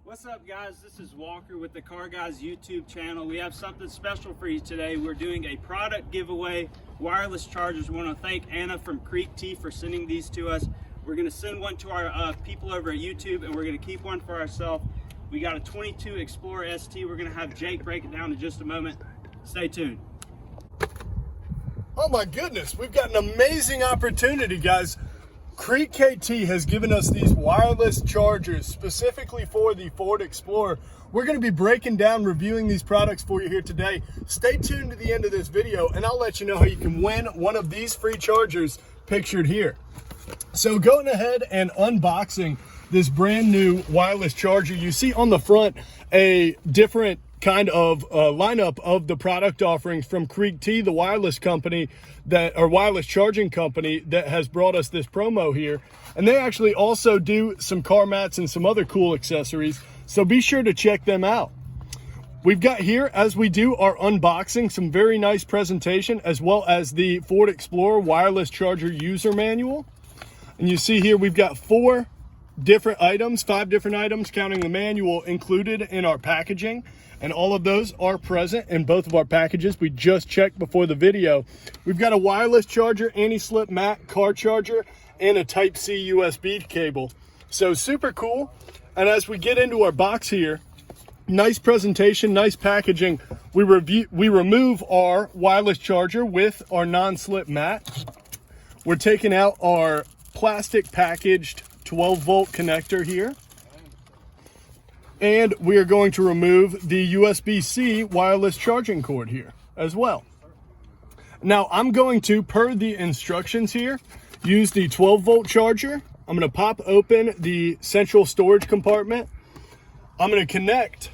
What's up, guys? This is Walker with the Car Guys YouTube channel. We have something special for you today. We're doing a product giveaway, wireless chargers. We want to thank Anna from Creek Tea for sending these to us. We're going to send one to our people over at YouTube, and we're going to keep one for ourselves. We got a 22 Explorer ST. We're going to have Jake break it down in just a moment. Stay tuned. Oh my goodness, we've got an amazing opportunity, guys. Creek KT has given us these wireless chargers specifically for the Ford Explorer. We're going to be breaking down, reviewing these products for you here today. Stay tuned to the end of this video and I'll let you know how you can win one of these free chargers pictured here. So going ahead and unboxing this brand new wireless charger, you see on the front a different kind of lineup of the product offerings from Creek Tea, the wireless company wireless charging company that has brought us this promo here. And they actually also do some car mats and some other cool accessories. So be sure to check them out. We've got here, as we do our unboxing, some very nice presentation, as well as the Ford Explorer wireless charger user manual. And you see here, we've got 5 different items, counting the manual, included in our packaging. And all of those are present in both of our packages. We just checked before the video. We've got a wireless charger, anti-slip mat, car charger, and a Type-C USB cable. So super cool. And as we get into our box here, nice presentation, nice packaging. We remove our wireless charger with our non-slip mat. We're taking out our plastic packaged 12-volt connector here. And we are going to remove the USB-C wireless charging cord here as well. Now I'm going to, per the instructions here, use the 12-volt charger. I'm going to pop open the central storage compartment. I'm going to connect,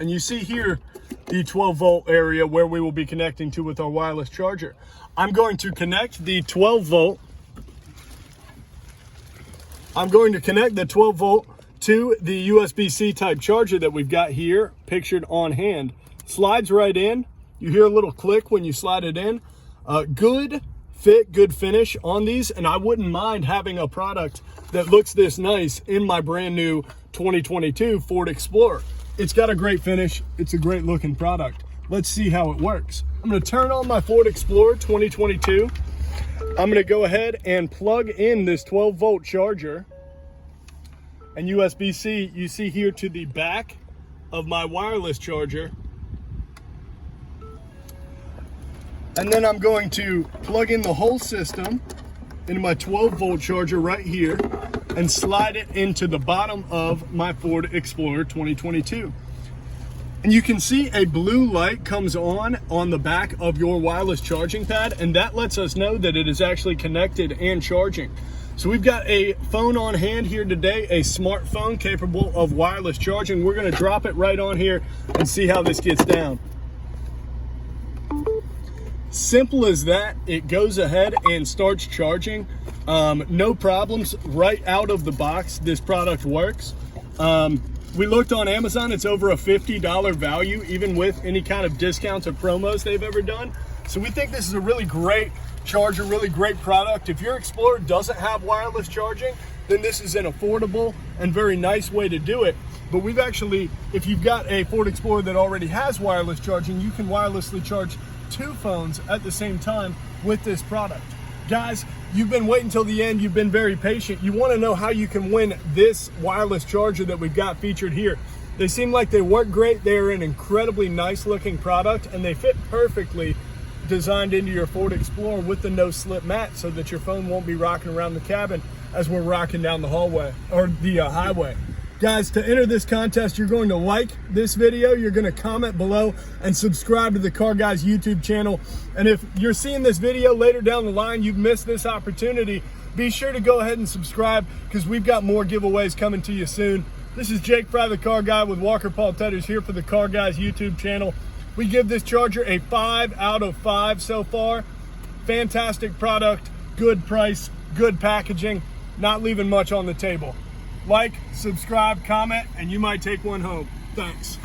and you see here the 12-volt area where we will be connecting to with our wireless charger. I'm going to connect the 12-volt. I'm going to connect the 12-volt to the USB-C type charger that we've got here pictured on hand. Slides right in. You hear a little click when you slide it in. Good fit, good finish on these, and I wouldn't mind having a product that looks this nice in my brand new 2022 Ford Explorer. It's got a great finish. It's a great looking product. Let's see how it works. I'm going to turn on my Ford Explorer 2022. I'm going to go ahead and plug in this 12-volt charger and USB-C, you see here, to the back of my wireless charger. And then I'm going to plug in the whole system into my 12-volt charger right here and slide it into the bottom of my Ford Explorer 2022. And you can see a blue light comes on the back of your wireless charging pad, and that lets us know that it is actually connected and charging. So we've got a phone on hand here today, a smartphone capable of wireless charging. We're going to drop it right on here and see how this gets down. Simple as that. It goes ahead and starts charging. No problems. Right out of the box, this product works. We looked on Amazon. It's over a $50 value, even with any kind of discounts or promos they've ever done. So we think this is a really great charger, really great product. If your Explorer doesn't have wireless charging, then this is an affordable and very nice way to do it. But we've actually, if you've got a Ford Explorer that already has wireless charging, you can wirelessly charge 2 phones at the same time with this product. Guys, you've been waiting till the end. You've been very patient. You want to know how you can win this wireless charger that we've got featured here. They seem like they work great. They're an incredibly nice looking product, and they fit perfectly designed into your Ford Explorer with the no slip mat, so that your phone won't be rocking around the cabin as we're rocking down the hallway or the highway. Guys, to enter this contest, you're going to like this video, you're going to comment below, and subscribe to the Car Guys YouTube channel. And if you're seeing this video later down the line, you've missed this opportunity, be sure to go ahead and subscribe, because we've got more giveaways coming to you soon. This is Jake Fry, the Car Guy, with Walker Paul Tetters here for the Car Guys YouTube channel. We give this charger a 5 out of 5 so far. Fantastic product, good price, good packaging, not leaving much on the table. Like, subscribe, comment, and you might take one home. Thanks.